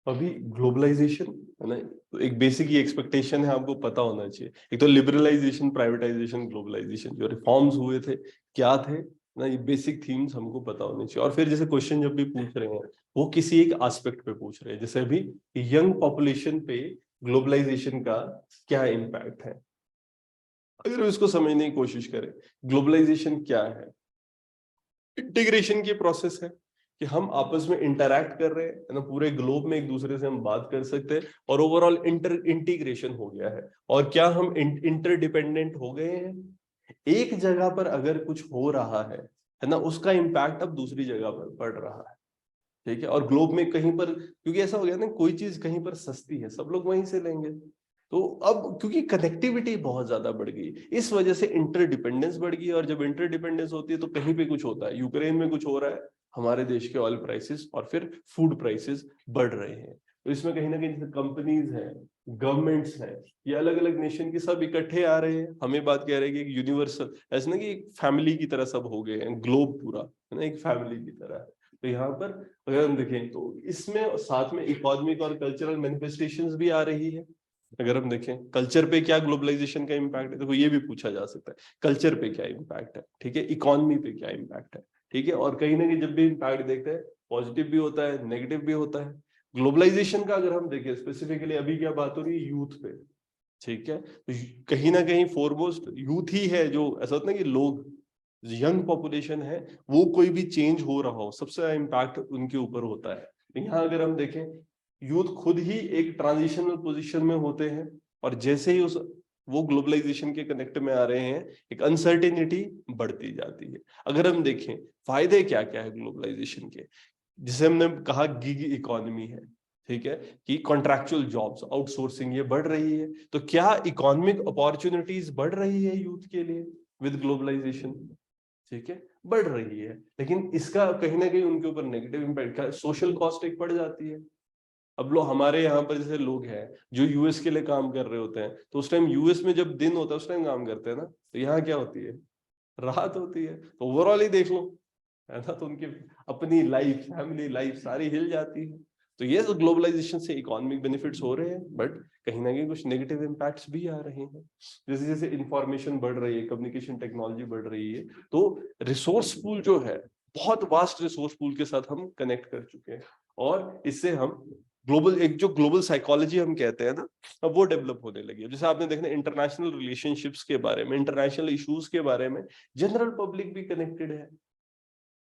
अभी ग्लोबलाइजेशन है ना, तो एक बेसिक ये एक्सपेक्टेशन है, आपको पता होना चाहिए। एक तो लिबरलाइजेशन, प्राइवेटाइजेशन, ग्लोबलाइजेशन, जो रिफॉर्म्स हुए थे क्या थे ना, ये बेसिक थीम्स हमको पता होने चाहिए। और फिर जैसे क्वेश्चन जब भी पूछ रहे हैं वो किसी एक एस्पेक्ट पे पूछ रहे हैं, जैसे अभी यंग पॉपुलेशन पे ग्लोबलाइजेशन का क्या इम्पैक्ट है। अगर इसको समझने की कोशिश करें, ग्लोबलाइजेशन क्या है, इंटीग्रेशन की प्रोसेस है कि हम आपस में इंटरैक्ट कर रहे हैं ना, पूरे ग्लोब में एक दूसरे से हम बात कर सकते हैं और ओवरऑल इंटीग्रेशन हो गया है। और क्या हम इंटरडिपेंडेंट हो गए हैं, एक जगह पर अगर कुछ हो रहा है ना, उसका इम्पैक्ट अब दूसरी जगह पर पड़ रहा है। ठीक है, और ग्लोब में कहीं पर, क्योंकि ऐसा हो गया ना, कोई चीज कहीं पर सस्ती है सब लोग वहीं से लेंगे, तो अब क्योंकि कनेक्टिविटी बहुत ज्यादा बढ़ गई, इस वजह से इंटरडिपेंडेंस बढ़ गई। और जब इंटरडिपेंडेंस होती है तो कहीं पे कुछ होता है, यूक्रेन में कुछ हो रहा है, हमारे देश के ऑयल प्राइसेस और फिर फूड प्राइसेस बढ़ रहे हैं। तो इसमें कहीं ना कहीं जैसे कंपनीज हैं, गवर्नमेंट्स हैं, ये अलग अलग नेशन के सब इकट्ठे आ रहे हैं, हमें बात कह रहे हैं कि यूनिवर्सल, ऐसा ना कि एक फैमिली की तरह सब हो गए हैं, ग्लोब पूरा है ना एक फैमिली की तरह है। तो यहाँ पर अगर हम देखें तो इसमें साथ में इकोनॉमिक और कल्चरल मैनिफेस्टेशंस भी आ रही है। अगर हम देखें कल्चर पे क्या ग्लोबलाइजेशन का इम्पैक्ट है, देखो ये भी पूछा जा सकता है, कल्चर पे क्या इम्पैक्ट है, ठीक है, इकोनॉमी पे क्या इम्पैक्ट है, ठीक है। और कहीं ना कहीं जब भी इम्पैक्ट देखते हैं, पॉजिटिव भी होता है, नेगेटिव भी होता है। ग्लोबलाइजेशन का अगर हम देखें स्पेसिफिकली, अभी क्या बात हो रही है, यूथ पे, ठीक है, तो कहीं ना कहीं फोरमोस्ट यूथ ही है, जो ऐसा होता है कि लोग, यंग पॉपुलेशन है, वो कोई भी चेंज हो रहा हो सबसे ज्यादा इम्पैक्ट उनके ऊपर होता है। यहाँ अगर हम देखें, यूथ खुद ही एक ट्रांजिशनल पोजीशन में होते हैं, और जैसे ही उस वो ग्लोबलाइजेशन के कनेक्ट में आ रहे हैं, एक अनसर्टेनिटी बढ़ती जाती है। अगर हम देखें फायदे क्या क्या है ग्लोबलाइजेशन के, जिसे हमने कहा गिग इकोनॉमी है, ठीक है, कि कॉन्ट्रैक्चुअल जॉब्स, आउटसोर्सिंग ये बढ़ रही है, तो क्या इकोनॉमिक अपॉर्चुनिटीज बढ़ रही है यूथ के लिए विद ग्लोबलाइजेशन, ठीक है, बढ़ रही है। लेकिन इसका कहीं ना कहीं उनके ऊपर नेगेटिव इम्पैक्ट है, सोशल कॉस्ट एक बढ़ जाती है। अब लोग हमारे यहाँ पर जैसे लोग हैं जो यूएस के लिए काम कर रहे होते हैं, तो उस टाइम यूएस में जब दिन होता है उस टाइम काम करते हैं ना, तो यहाँ क्या होती है, राहत होती है। तो ओवरऑल ही देख लो, है ना, तो उनकी अपनी लाइफ, फैमिली लाइफ सारी हिल जाती है। तो ये तो ग्लोबलाइजेशन से इकोनॉमिक बेनिफिट्स हो रहे हैं, बट कहीं ना कहीं कुछ नेगेटिव इम्पैक्ट्स भी आ रहे हैं। जैसे जैसे इंफॉर्मेशन बढ़ रही है, कम्युनिकेशन टेक्नोलॉजी बढ़ रही है, तो रिसोर्स पूल जो है, बहुत वास्ट रिसोर्स पूल के साथ हम कनेक्ट कर चुके हैं, और इससे हम ग्लोबल, एक जो ग्लोबल साइकोलॉजी हम कहते हैं ना, अब वो डेवलप होने लगी है। जैसे आपने देखना इंटरनेशनल रिलेशनशिप्स के बारे में, इंटरनेशनल इश्यूज के बारे में जनरल पब्लिक भी कनेक्टेड है।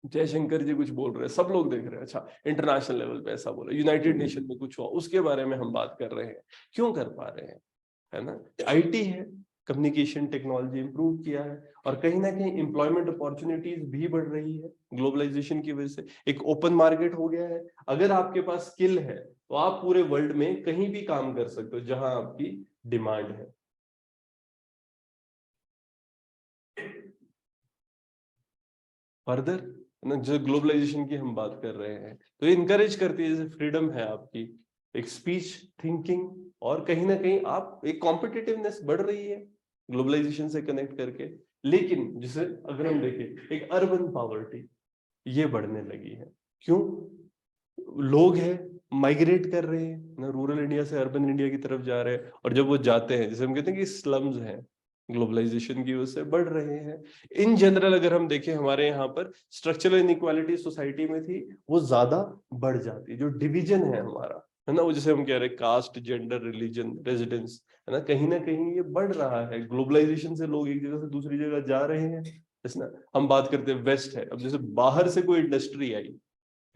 जयशंकर जी कुछ बोल रहे हैं, सब लोग देख रहे हैं, अच्छा इंटरनेशनल लेवल पे ऐसा बोला, यूनाइटेड नेशन में कुछ हुआ, उसके बारे में हम बात कर रहे हैं। क्यों कर पा रहे हैं, है ना, आईटी है, कम्युनिकेशन टेक्नोलॉजी इंप्रूव किया है, और कहीं ना कहीं एम्प्लॉयमेंट अपॉर्चुनिटीज भी बढ़ रही है ग्लोबलाइजेशन की वजह से। एक ओपन मार्केट हो गया है, अगर आपके पास स्किल है तो आप पूरे वर्ल्ड में कहीं भी काम कर सकते हो जहां आपकी डिमांड है। फर्दर ना, जो ग्लोबलाइजेशन की हम बात कर रहे हैं, तो ये इनकरेज करती है, जैसे फ्रीडम है आपकी, एक स्पीच, थिंकिंग, और कहीं ना कहीं आप एक कॉम्पिटिटिवनेस बढ़ रही है ग्लोबलाइजेशन से कनेक्ट करके। लेकिन जैसे अगर हम देखें, एक अर्बन पॉवर्टी ये बढ़ने लगी है। क्यों, लोग हैं, माइग्रेट कर रहे हैं ना, रूरल इंडिया से अर्बन इंडिया की तरफ जा रहे हैं, और जब वो जाते हैं, जैसे हम कहते हैं कि स्लम्स हैं, ग्लोबलाइजेशन की वजह से बढ़ रहे हैं। इन जनरल अगर हम देखें, हमारे यहाँ पर स्ट्रक्चरल इनइक्वालिटी सोसाइटी में थी, वो ज्यादा बढ़ जाती है। जो डिवीजन है हमारा, है ना, वो जैसे हम कह रहे हैं कास्ट, जेंडर, रिलीजन, रेजिडेंस, है ना कहीं ये बढ़ रहा है। ग्लोबलाइजेशन से लोग एक जगह से दूसरी जगह जा रहे हैं, जैसे ना हम बात करते हैं वेस्ट है, अब जैसे बाहर से कोई इंडस्ट्री आई,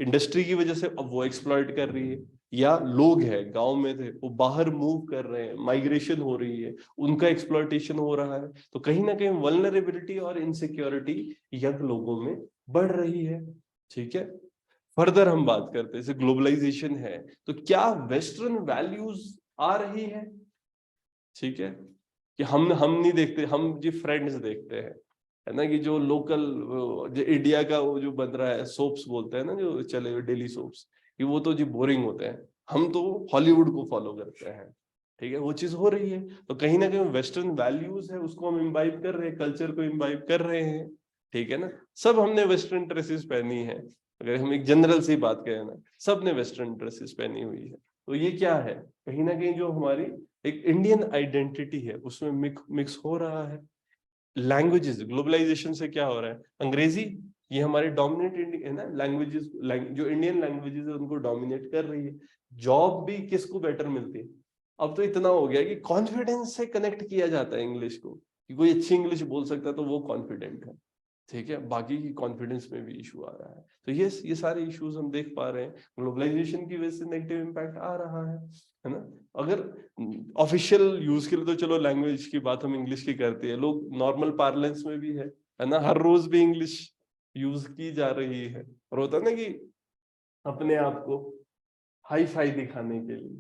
इंडस्ट्री की वजह से अब वो एक्सप्लॉइट कर रही है, या लोग हैं गांव में थे वो बाहर मूव कर रहे हैं, माइग्रेशन हो रही है, उनका एक्सप्लॉइटेशन हो रहा है। तो कहीं ना कहीं वल्नरेबिलिटी और इनसिक्योरिटी यंग लोगों में बढ़ रही है, ठीक है। फर्दर हम बात करते हैं, जैसे ग्लोबलाइजेशन है तो क्या वेस्टर्न वैल्यूज आ रही है, ठीक है, कि हम नहीं देखते, हम जी फ्रेंड्स देखते हैं, है ना, कि जो लोकल, जो इंडिया का वो जो बन रहा है सोप्स बोलते हैं ना, जो चले हुए डेली सोप्स, कि वो तो जी बोरिंग होते हैं, हम तो हॉलीवुड को फॉलो करते हैं, ठीक है, वो चीज हो रही है। तो कहीं ना कहीं वेस्टर्न वैल्यूज है उसको हम इम्बाइब कर रहे हैं, कल्चर को इम्बाइब कर रहे हैं, ठीक है ना। सब हमने वेस्टर्न ड्रेसेस पहनी है, अगर हम एक जनरल सी बात करें ना, सबने वेस्टर्न ड्रेसेस पहनी हुई है। तो ये क्या है, कहीं ना कहीं जो हमारी एक इंडियन आइडेंटिटी है उसमें मिक्स हो रहा है। लैंग्वेजेस, ग्लोबलाइजेशन से क्या हो रहा है, अंग्रेजी ये हमारे डोमिनेट है ना, लैंग्वेजेस जो इंडियन लैंग्वेजेस है उनको डोमिनेट कर रही है। जॉब भी किसको बेटर मिलती है, अब तो इतना हो गया कि कॉन्फिडेंस से कनेक्ट किया जाता है इंग्लिश को, कि कोई अच्छी इंग्लिश बोल सकता है तो वो कॉन्फिडेंट है, ठीक है, बाकी की कॉन्फिडेंस में भी इशू आ रहा है। तो ये सारे इश्यूज हम देख पा रहे हैं, ग्लोबलाइजेशन की वजह से नेगेटिव इम्पैक्ट आ रहा है ना। अगर ऑफिशियल यूज के लिए तो चलो लैंग्वेज की बात हम इंग्लिश की करते हैं, लोग नॉर्मल पार्लेंस में भी है ना, हर रोज भी इंग्लिश यूज की जा रही है, और होता है ना कि अपने आप को हाई फाई दिखाने के लिए।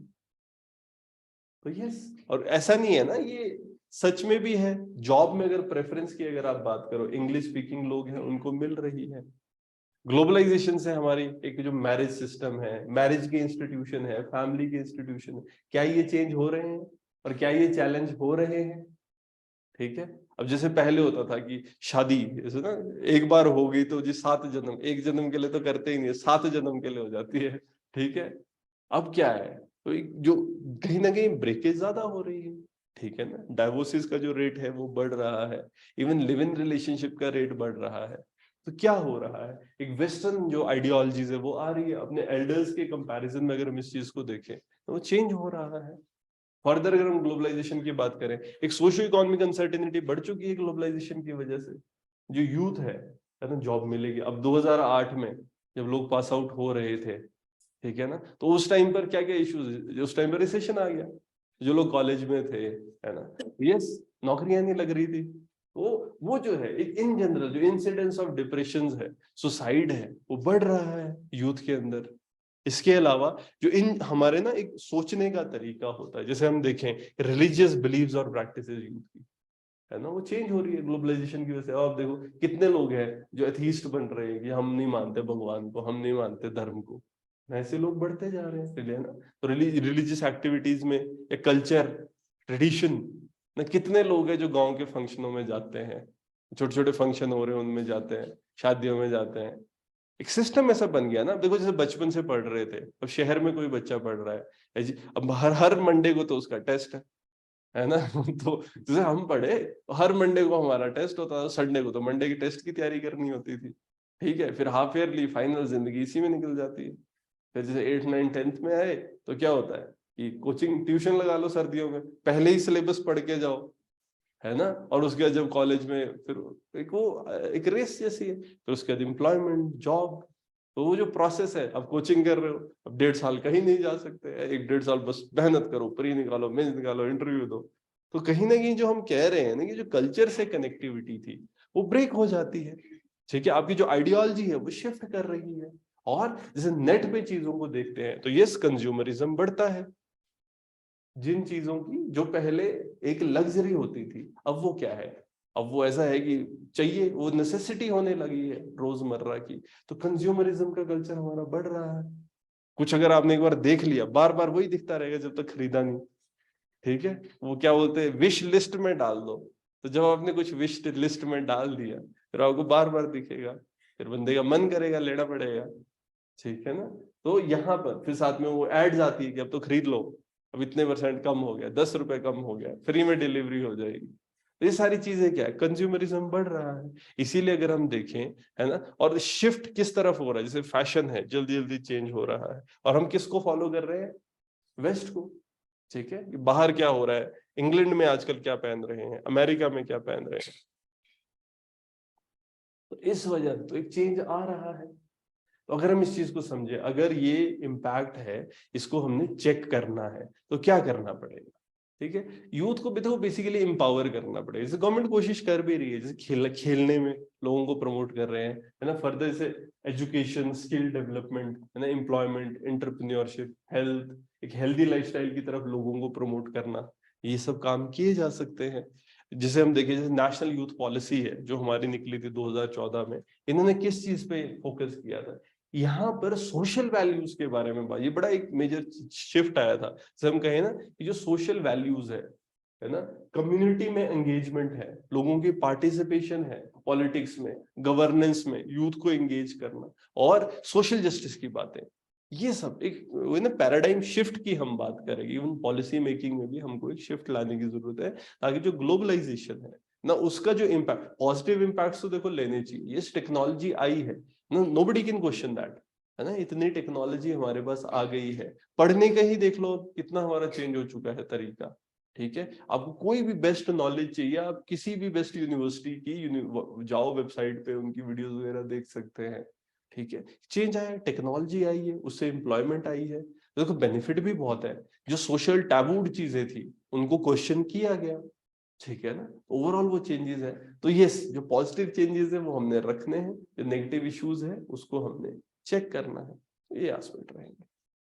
तो यस, और ऐसा नहीं है ना, ये सच में भी है। जॉब में अगर प्रेफरेंस की अगर आप बात करो, इंग्लिश स्पीकिंग लोग हैं उनको मिल रही है। ग्लोबलाइजेशन से हमारी एक जो मैरिज सिस्टम है, मैरिज के इंस्टीट्यूशन है, फैमिली के इंस्टीट्यूशन है, क्या ये चेंज हो रहे हैं और क्या ये चैलेंज हो रहे हैं, ठीक है। अब जैसे पहले होता था कि शादी जैसे ना एक बार हो गई तो जी 7 जन्म, एक जन्म के लिए तो करते ही नहीं है, 7 जन्म के लिए हो जाती है, ठीक है। अब क्या है, तो जो कहीं ना कहीं ब्रेकेज ज्यादा हो रही है, ठीक है ना, डाइवोर्सिस का जो रेट है वो बढ़ रहा है, इवन लिव इन रिलेशनशिप का रेट बढ़ रहा है। तो क्या हो रहा है, एक वेस्टर्न जो आइडियोलॉजीज है वो आ रही है, अपने एल्डर्स के कंपैरिजन में अगर हम इस चीज को देखें तो वो चेंज हो रहा है। फर्दर अगर हम ग्लोबलाइजेशन की बात करें, एक सोशियो इकोनॉमिक अनसर्टेनिटी बढ़ चुकी है ग्लोबलाइजेशन की वजह से। जो यूथ है ना, जॉब मिलेगी, अब 2008 में जब लोग पास आउट हो रहे थे, ठीक है ना, तो उस टाइम पर क्या क्या इश्यूज, उस टाइम पर रिसेशन आ गया, जो लोग कॉलेज में थे, है ना, यस, नौकरियां नहीं लग रही थी। तो वो जो है एक इन जनरल जो इंसिडेंस ऑफ डिप्रेशन है, सुसाइड है, वो बढ़ रहा है यूथ के अंदर। इसके अलावा जो इन हमारे ना एक सोचने का तरीका होता है, जैसे हम देखें रिलीजियस बिलीव्स और प्रैक्टिसेस यूथ की, है ना, वो चेंज हो रही है ग्लोबलाइजेशन की वजह से। आप देखो कितने लोग हैं जो एथीस्ट बन रहे हैं कि हम नहीं मानते भगवान को, हम नहीं मानते धर्म को, ऐसे लोग बढ़ते जा रहे हैं, है ना। तो रिलीजियस एक्टिविटीज में एक कल्चर ट्रेडिशन ना, कितने लोग हैं जो गांव के फंक्शनों में जाते हैं, छोटे छोटे फंक्शन हो रहे हैं उनमें जाते हैं, शादियों में जाते हैं। एक सिस्टम ऐसा बन गया ना, देखो जैसे बचपन से पढ़ रहे थे, अब शहर में कोई बच्चा पढ़ रहा है जी, अब हर हर मंडे को तो उसका टेस्ट है ना तो जैसे हम पढ़े, हर मंडे को हमारा टेस्ट होता था, संडे को तो मंडे की टेस्ट की तैयारी करनी होती थी, ठीक है, फिर हाफ ईयरली फाइनल, जिंदगी इसी में निकल जाती है। फिर जैसे 8 9 10th में आए तो क्या होता है कि कोचिंग ट्यूशन लगा लो, सर्दियों में पहले ही सिलेबस पढ़ के जाओ, है ना, और उसके बाद जब कॉलेज में फिर एक वो एक रेस जैसी है, फिर उसके बाद एम्प्लॉयमेंट, जॉब। तो वो जो प्रोसेस है, अब कोचिंग कर रहे हो, अब 1.5 साल कहीं नहीं जा सकते, 1 1.5 साल बस मेहनत करो, प्री निकालो, मेंस निकालो, इंटरव्यू दो। तो कहीं ना कहीं जो हम कह रहे हैं ना कि जो कल्चर से कनेक्टिविटी थी वो ब्रेक हो जाती है, ठीक है, आपकी जो आइडियोलॉजी है वो शिफ्ट कर रही है। और जैसे नेट पे चीजों को देखते हैं तो यस, कंज्यूमरिज्म बढ़ता है, जिन चीजों की जो पहले एक लग्जरी होती थी अब वो क्या है, अब वो ऐसा है कि चाहिए, वो नेसेसिटी होने लगी है रोजमर्रा की। तो कंज्यूमरिज्म का कल्चर हमारा बढ़ रहा है। कुछ अगर आपने एक बार देख लिया, बार बार वही दिखता रहेगा जब तक खरीदा नहीं, ठीक है। वो क्या बोलते हैं, विश लिस्ट में डाल दो, तो जब आपने कुछ विश लिस्ट में डाल दिया फिर आपको बार बार दिखेगा, फिर बंदे का मन करेगा, लेना पड़ेगा, ठीक है ना। तो यहाँ पर फिर साथ में वो एड्स आती है कि अब तो खरीद लो, अब इतने % कम हो गया, 10 रुपए कम हो गया, फ्री में डिलीवरी हो जाएगी। तो ये सारी चीजें क्या है, कंज्यूमरिज्म बढ़ रहा है। इसीलिए अगर हम देखें, है ना, और शिफ्ट किस तरफ हो रहा है, जैसे फैशन है जल्दी जल्दी चेंज हो रहा है, और हम किसको फॉलो कर रहे हैं, वेस्ट को, ठीक है। बाहर क्या हो रहा है, इंग्लैंड में आजकल क्या पहन रहे हैं, अमेरिका में क्या पहन रहे हैं, तो इस वजह तो एक चेंज आ रहा है। तो अगर हम इस चीज को समझे, अगर ये इम्पैक्ट है, इसको हमने चेक करना है, तो क्या करना पड़ेगा, ठीक है। यूथ को भी तो बेसिकली एम्पावर करना पड़ेगा, जैसे गवर्नमेंट कोशिश कर भी रही है, जैसे खेलने में लोगों को प्रमोट कर रहे हैं, है ना, फर्दर से एजुकेशन, स्किल डेवलपमेंट, है ना, एम्प्लॉयमेंट, एंटरप्रेन्योरशिप, हेल्थ, एक हेल्दी लाइफस्टाइल की तरफ लोगों को प्रमोट करना, ये सब काम किए जा सकते हैं। जिसे हम देखें, जैसे नेशनल यूथ पॉलिसी है जो हमारी निकली थी 2014 में, इन्होंने किस चीज पे फोकस किया था, यहाँ पर सोशल वैल्यूज के बारे में बात, ये बड़ा एक मेजर शिफ्ट आया था। जैसे हम कहें ना कि जो सोशल वैल्यूज है, है ना, कम्युनिटी में एंगेजमेंट है, लोगों की पार्टिसिपेशन है पॉलिटिक्स में, गवर्नेंस में, यूथ को एंगेज करना, और सोशल जस्टिस की बातें, ये सब एक वो ना पैराडाइम शिफ्ट की हम बात करेंगे। इवन पॉलिसी मेकिंग में भी हमको एक शिफ्ट लाने की जरूरत है, ताकि जो ग्लोबलाइजेशन है ना, उसका जो इम्पैक्ट, पॉजिटिव इम्पैक्ट तो देखो लेने चाहिए। ये टेक्नोलॉजी आई है, नोबडी कैन क्वेश्चन दैट, है ना, इतनी टेक्नोलॉजी हमारे पास आ गई है। पढ़ने का ही देख लो कितना हमारा चेंज हो चुका है तरीका, ठीक है। आपको कोई भी बेस्ट नॉलेज चाहिए, आप किसी भी बेस्ट यूनिवर्सिटी की जाओ, वेबसाइट पे उनकी वीडियोस वगैरह देख सकते हैं, ठीक है। चेंज आया है, टेक्नोलॉजी आई है, उससे एम्प्लॉयमेंट आई है, तो देखो बेनिफिट भी बहुत है। जो सोशल टैबूड चीजें थी उनको क्वेश्चन किया गया, ठीक है ना, ओवरऑल वो चेंजेस है। तो यस, जो पॉजिटिव चेंजेस है वो हमने रखने हैं, जो नेगेटिव इश्यूज है उसको हमने चेक करना है, ये एस्पेक्ट रहेंगे।